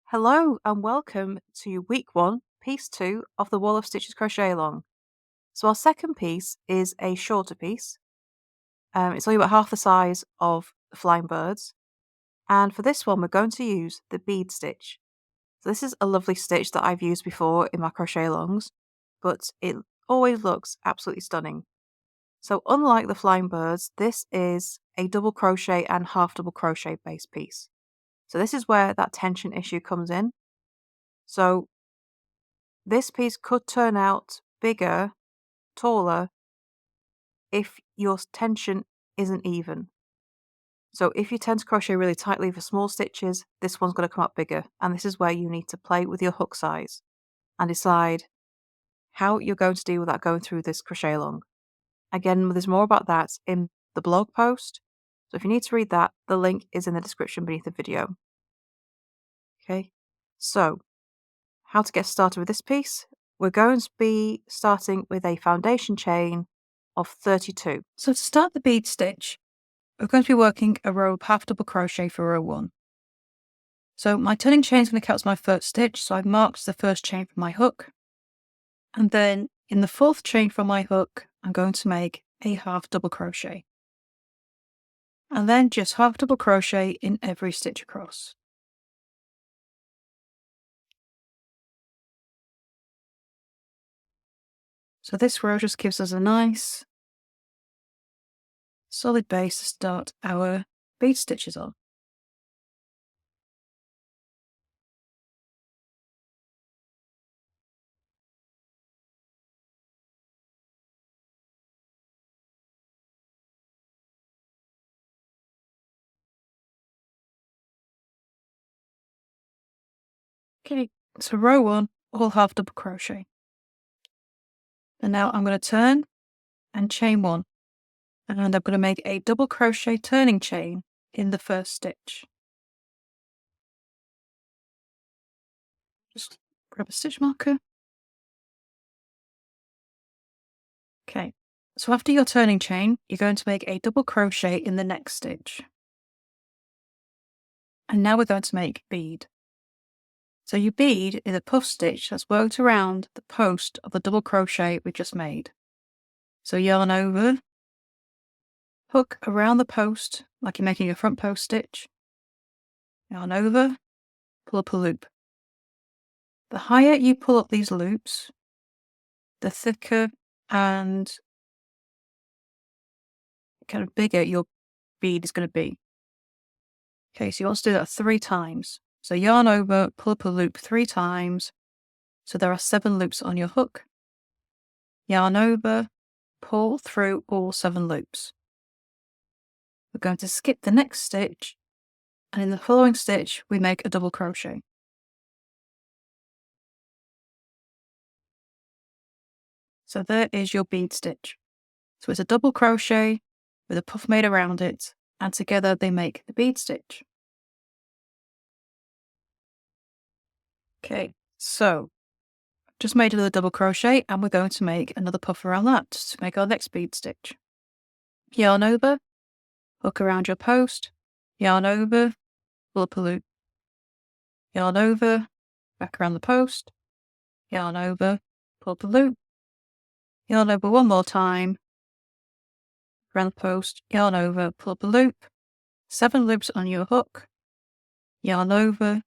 Hello and welcome to week 1, piece 2 of the Wall of Stitches crochet along. So our second piece is a shorter piece. It's only about half the size of the flying birds. And for this one, we're going to use the bead stitch. So this is a lovely stitch that I've used before in my crochet alongs, but it always looks absolutely stunning. So unlike the flying birds, this is a double crochet and half double crochet based piece. So this is where that tension issue comes in. So this piece could turn out bigger, taller, if your tension isn't even. So if you tend to crochet really tightly for small stitches, this one's going to come up bigger. And this is where you need to play with your hook size and decide how you're going to deal with that going through this crochet along. Again, there's more about that in the blog post. So if you need to read that, the link is in the description beneath the video. Okay, so how to get started with this piece? We're going to be starting with a foundation chain of 32. So to start the bead stitch, we're going to be working a row of half double crochet for row 1. So my turning chain is going to count as my first stitch, so I've marked the first chain from my hook. And then in the 4th chain from my hook, I'm going to make a half double crochet. And then just half double crochet in every stitch across. So this row just gives us a nice solid base to start our bead stitches on. Okay, so row 1, all half double crochet. And now I'm going to turn and chain 1. And I'm going to make a double crochet turning chain in the first stitch. Just grab a stitch marker. Okay, so after your turning chain, you're going to make a double crochet in the next stitch. And now we're going to make bead. So your bead is a puff stitch that's worked around the post of the double crochet we just made. So yarn over, hook around the post like you're making a front post stitch, yarn over, pull up a loop. The higher you pull up these loops, the thicker and kind of bigger your bead is going to be. Okay, so you want to do that 3 times. So yarn over, pull up a loop 3 times. So there are 7 loops on your hook. Yarn over, pull through all 7 loops. We're going to skip the next stitch, and in the following stitch, we make a double crochet. So there is your bead stitch. So it's a double crochet with a puff made around it, and together they make the bead stitch. Okay, so just made another double crochet, and we're going to make another puff around that to make our next bead stitch. Yarn over, hook around your post, yarn over, pull up a loop, yarn over, back around the post, yarn over, pull up a loop, yarn over one more time, around the post, yarn over, pull up a loop, 7 loops on your hook, yarn over,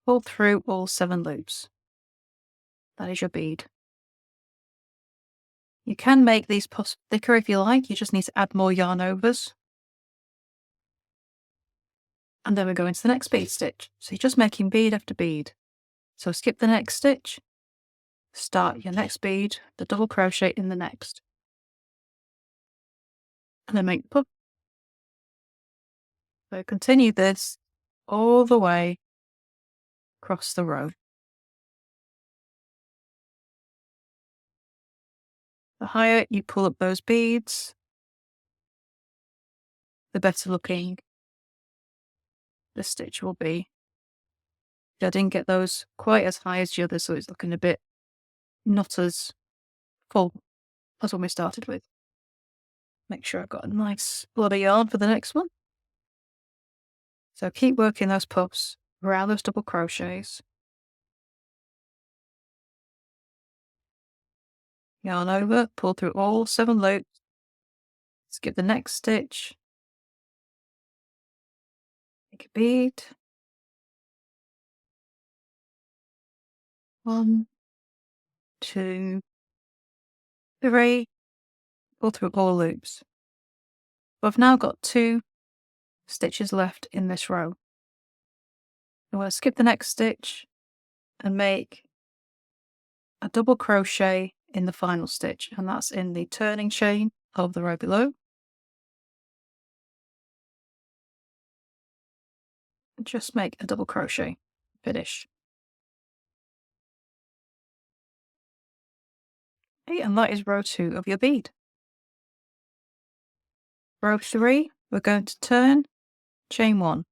pull through all 7 loops. That is your bead. You can make these puffs thicker if you like, you just need to add more yarn overs. And then we go into the next bead stitch. So you're just making bead after bead. So skip the next stitch, start your next bead, the double crochet in the next. And then make the puff. So continue this all the way across the row. The higher you pull up those beads, the better looking the stitch will be. I didn't get those quite as high as the others, so it's looking a bit not as full as when we started with. Make sure I've got a nice blood of yarn for the next one. So keep working those puffs around those double crochets. Yarn over, pull through all 7 loops, skip the next stitch, make a bead. 1, 2, 3, pull through all loops. So I've now got 2 stitches left in this row. I'm going to skip the next stitch and make a double crochet in the final stitch, and that's in the turning chain of the row below. Just make a double crochet, finish. Okay, and that is row 2 of your bead. Row 3, we're going to turn, chain 1,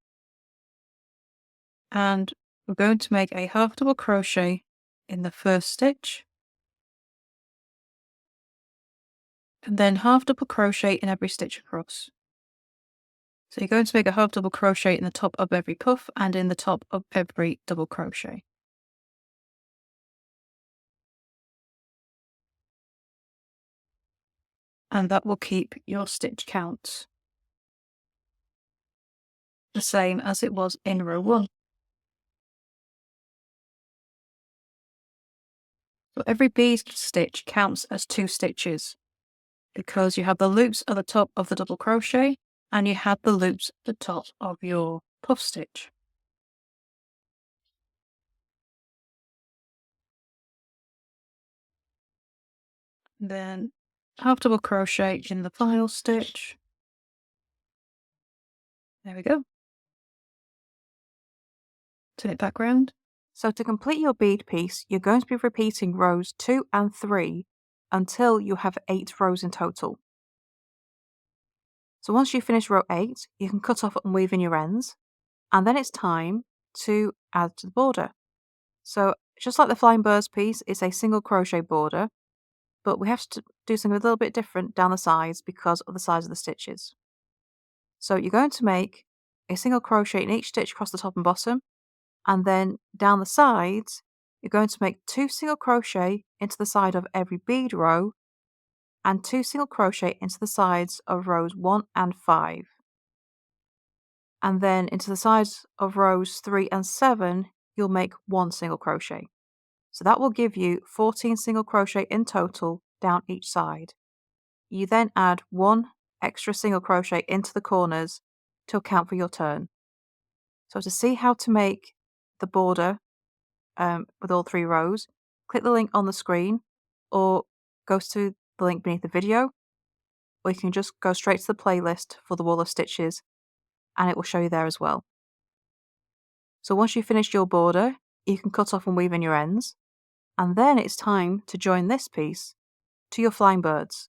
and we're going to make a half double crochet in the first stitch, and then half double crochet in every stitch across. So you're going to make a half double crochet in the top of every puff and in the top of every double crochet. And that will keep your stitch count the same as it was in row 1. So every bead stitch counts as 2 stitches because you have the loops at the top of the double crochet and you have the loops at the top of your puff stitch. Then half double crochet in the final stitch. There we go. Turn it back round. So to complete your bead piece, you're going to be repeating rows 2 and 3 until you have 8 rows in total. So once you finish row 8, you can cut off and weave in your ends, and then it's time to add to the border. So just like the Flying Birds piece, it's a single crochet border, but we have to do something a little bit different down the sides because of the size of the stitches. So you're going to make a single crochet in each stitch across the top and bottom, and then down the sides, you're going to make 2 single crochet into the side of every bead row and 2 single crochet into the sides of rows 1 and 5. And then into the sides of rows 3 and 7, you'll make 1 single crochet. So that will give you 14 single crochet in total down each side. You then add 1 extra single crochet into the corners to account for your turn. So to see how to make the border with all 3 rows, click the link on the screen or go to the link beneath the video, or you can just go straight to the playlist for the Wall of Stitches and it will show you there as well. So once you've finished your border, you can cut off and weave in your ends, and then it's time to join this piece to your flying birds.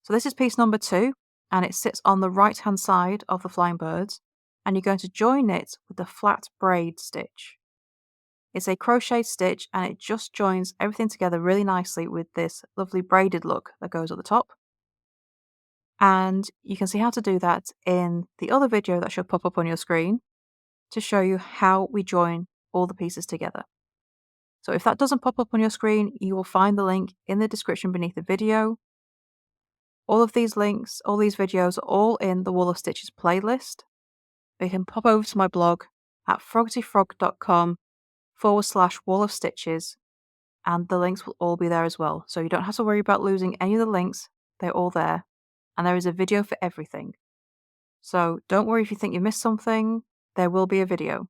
So this is piece number 2, and it sits on the right hand side of the flying birds, and you're going to join it with the flat braid stitch. It's a crochet stitch and it just joins everything together really nicely with this lovely braided look that goes at the top. And you can see how to do that in the other video that should pop up on your screen to show you how we join all the pieces together. So if that doesn't pop up on your screen, you will find the link in the description beneath the video. All of these links, all these videos are all in the Wall of Stitches playlist. You can pop over to my blog at froggityfrog.com/wall of stitches, and the links will all be there as well. So you don't have to worry about losing any of the links, they're all there. And there is a video for everything. So don't worry if you think you missed something, there will be a video.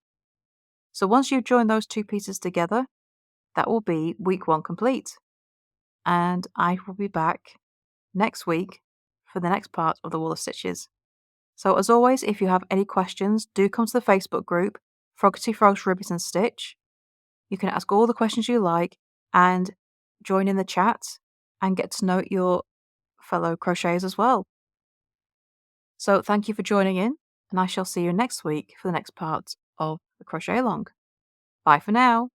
So once you've joined those 2 pieces together, that will be week 1 complete. And I will be back next week for the next part of the Wall of Stitches. So as always, if you have any questions, do come to the Facebook group, Froggity Frogs Ribbit and Stitch. You can ask all the questions you like and join in the chat and get to know your fellow crocheters as well. So thank you for joining in, and I shall see you next week for the next part of the crochet along. Bye for now.